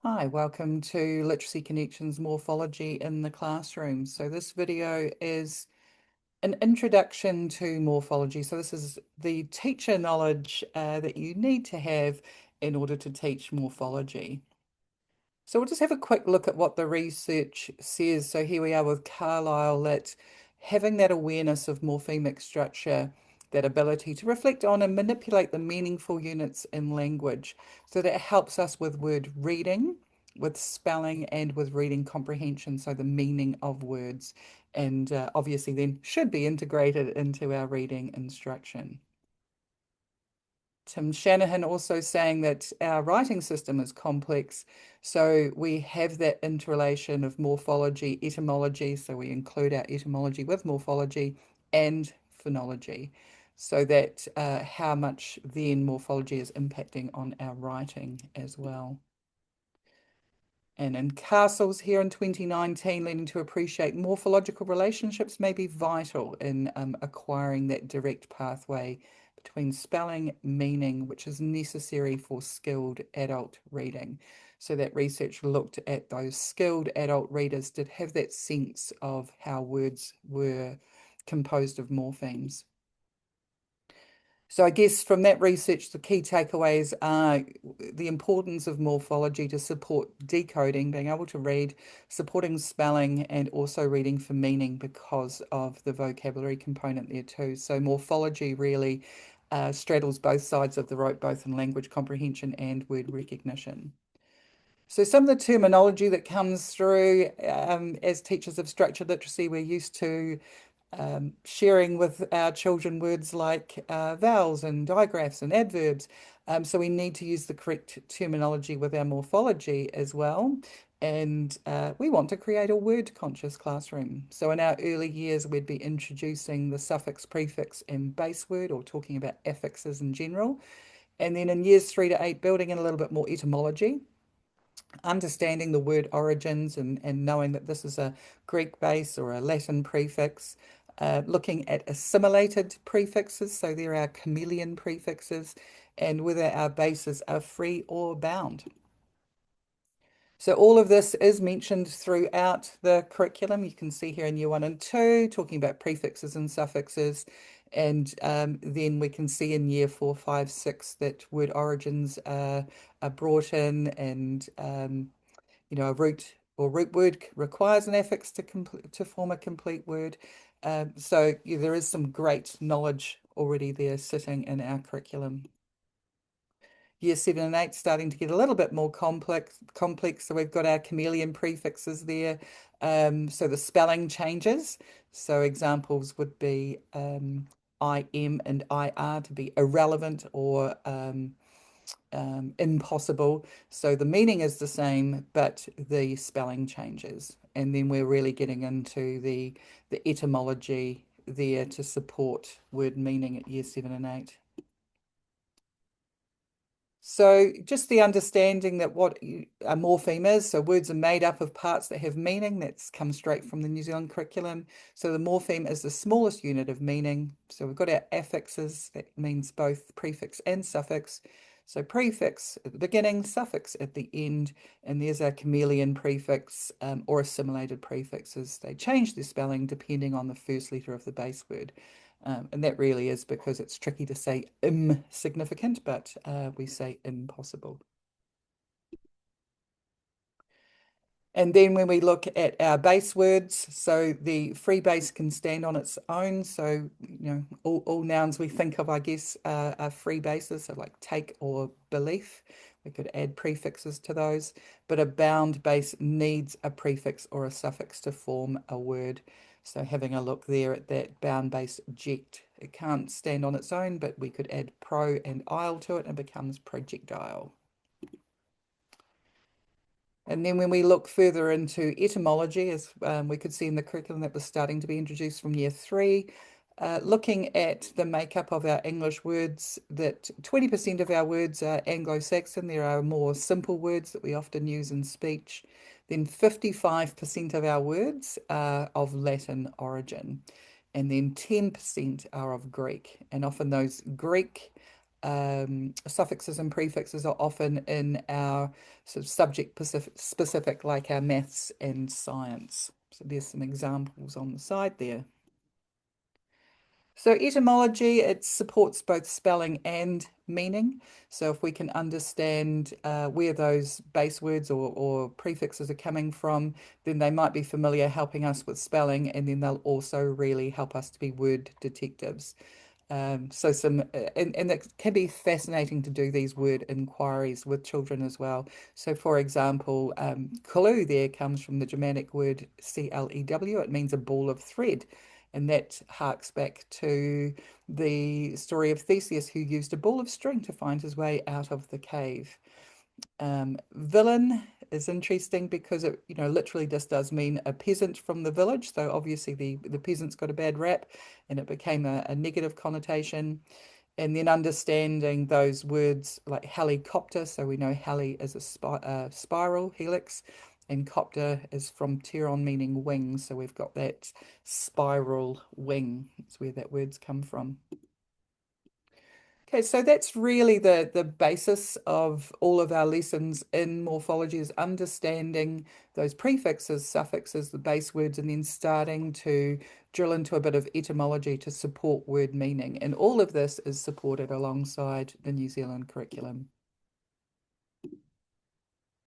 Hi, welcome to Literacy Connections Morphology in the Classroom. So this video is an introduction to morphology. So this is the teacher knowledge that you need to have in order to teach morphology. So we'll just have a quick look at what the research says. So here we are with Carlisle, that having that awareness of morphemic structure, that ability to reflect on and manipulate the meaningful units in language. So that helps us with word reading, with spelling, and with reading comprehension. So the meaning of words, and obviously then should be integrated into our reading instruction. Tim Shanahan also saying that our writing system is complex, so we have that interrelation of morphology, etymology, so we include our etymology with morphology and phonology, so that how much then morphology is impacting on our writing as well. And in Castles here in 2019, learning to appreciate morphological relationships may be vital in acquiring that direct pathway between spelling, meaning, which is necessary for skilled adult reading. So that research looked at those skilled adult readers did have that sense of how words were composed of morphemes. So I guess from that research, the key takeaways are the importance of morphology to support decoding, being able to read, supporting spelling, and also reading for meaning because of the vocabulary component there too. So morphology really straddles both sides of the rope, both in language comprehension and word recognition. So some of the terminology that comes through as teachers of structured literacy, we're used to sharing with our children words like vowels and digraphs and adverbs. So we need to use the correct terminology with our morphology as well. And we want to create a word conscious classroom. So in our early years, we'd be introducing the suffix, prefix, and base word, or talking about affixes in general. And then in years 3 to 8, building in a little bit more etymology, understanding the word origins, and knowing that this is a Greek base or a Latin prefix, looking at assimilated prefixes, so there are chameleon prefixes, and whether our bases are free or bound. So all of this is mentioned throughout the curriculum. You can see here in year 1 and 2, talking about prefixes and suffixes. And then we can see in year 4, 5, 6 that word origins are brought in, and a root or root word requires an affix to form a complete word. So yeah, there is some great knowledge already there sitting in our curriculum. Year 7 and 8 starting to get a little bit more complex. So we've got our chameleon prefixes there. So the spelling changes. So examples would be IM and IR to be irrelevant or impossible. So the meaning is the same, but the spelling changes. And then we're really getting into the etymology there to support word meaning at year 7 and 8. So just the understanding that what a morpheme is, so words are made up of parts that have meaning. That's come straight from the New Zealand curriculum. So the morpheme is the smallest unit of meaning. So we've got our affixes, that means both prefix and suffix. So prefix at the beginning, suffix at the end, and there's our chameleon prefix or assimilated prefixes. They change their spelling depending on the first letter of the base word. And that really is because it's tricky to say insignificant, but we say impossible. And then when we look at our base words, so the free base can stand on its own. So, all nouns we think of, I guess, are free bases, so like take or belief. We could add prefixes to those, but a bound base needs a prefix or a suffix to form a word. So having a look there at that bound base jet, it can't stand on its own, but we could add pro and ile to it and it becomes projectile. And then when we look further into etymology, as we could see in the curriculum that was starting to be introduced from year 3, looking at the makeup of our English words, that 20% of our words are Anglo-Saxon. There are more simple words that we often use in speech. Then 55% of our words are of Latin origin. And then 10% are of Greek. And often those Greek Suffixes and prefixes are often in our sort of subject specific, like our maths and science. So there's some examples on the side there. So etymology, it supports both spelling and meaning. So if we can understand where those base words or prefixes are coming from, then they might be familiar helping us with spelling, and then they'll also really help us to be word detectives. And it can be fascinating to do these word inquiries with children as well. So, for example, clue there comes from the Germanic word CLEW. It means a ball of thread. And that harks back to the story of Theseus, who used a ball of string to find his way out of the cave. Villain is interesting because it, literally just does mean a peasant from the village. So obviously the peasants got a bad rap and it became a negative connotation. And then understanding those words like helicopter. So we know heli is a spiral, helix, and copter is from pteron, meaning wings. So we've got that spiral wing. That's where that word's come from. Okay, so that's really the basis of all of our lessons in morphology is understanding those prefixes, suffixes, the base words, and then starting to drill into a bit of etymology to support word meaning. And all of this is supported alongside the New Zealand curriculum.